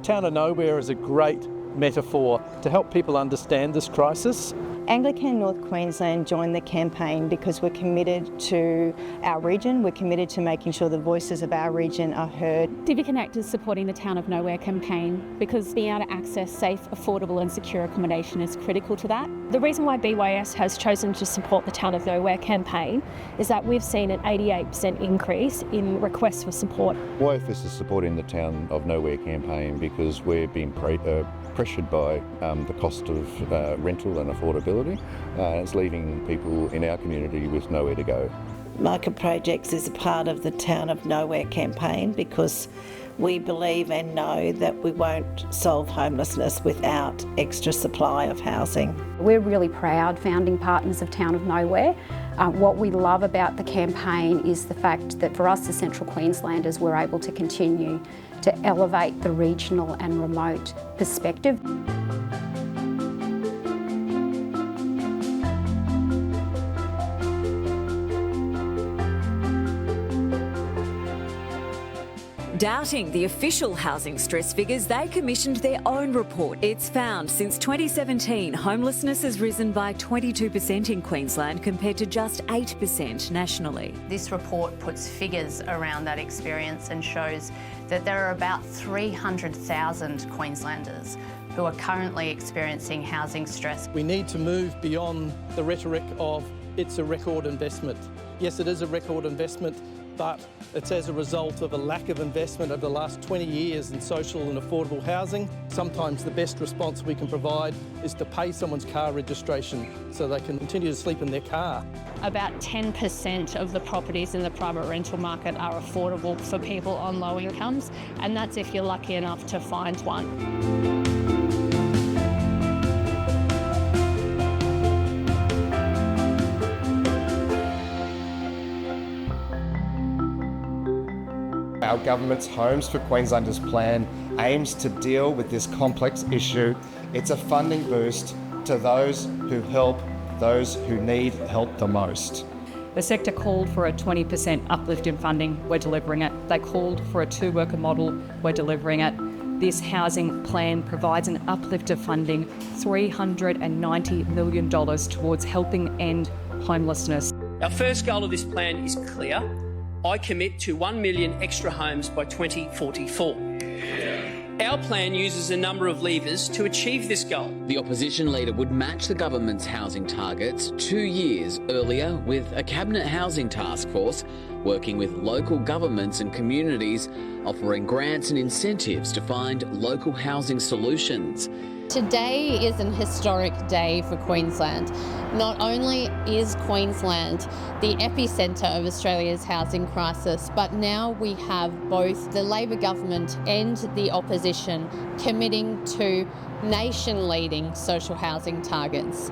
town of nowhere is a great metaphor to help people understand this crisis. Anglican North Queensland joined the campaign because we're committed to our region, we're committed to making sure the voices of our region are heard. Civic Connect is supporting the Town of Nowhere campaign because being able to access safe, affordable and secure accommodation is critical to that. The reason why BYS has chosen to support the Town of Nowhere campaign is that we've seen an 88% increase in requests for support. YFS is supporting the Town of Nowhere campaign because we're being pressured by the cost of rental and affordability. It's leaving people in our community with nowhere to go. Market Projects is a part of the Town of Nowhere campaign because we believe and know that we won't solve homelessness without extra supply of housing. We're really proud founding partners of Town of Nowhere. What we love about the campaign is the fact that for us as Central Queenslanders, we're able to continue to elevate the regional and remote perspective. Doubting the official housing stress figures, they commissioned their own report. It's found since 2017, homelessness has risen by 22% in Queensland compared to just 8% nationally. This report puts figures around that experience and shows that there are about 300,000 Queenslanders who are currently experiencing housing stress. We need to move beyond the rhetoric of it's a record investment. Yes, it is a record investment, but it's as a result of a lack of investment over the last 20 years in social and affordable housing. Sometimes the best response we can provide is to pay someone's car registration so they can continue to sleep in their car. About 10% of the properties in the private rental market are affordable for people on low incomes, and that's if you're lucky enough to find one. Our government's Homes for Queenslanders plan aims to deal with this complex issue. It's a funding boost to those who help those who need help the most. The sector called for a 20% uplift in funding, we're delivering it. They called for a two-worker model, we're delivering it. This housing plan provides an uplift of funding, $390 million towards helping end homelessness. Our first goal of this plan is clear. I commit to 1 million extra homes by 2044. Our plan uses a number of levers to achieve this goal. The opposition leader would match the government's housing targets 2 years earlier with a cabinet housing task force working with local governments and communities, offering grants and incentives to find local housing solutions. Today is an historic day for Queensland. Not only is Queensland the epicentre of Australia's housing crisis, but now we have both the Labor government and the opposition committing to nation-leading social housing targets.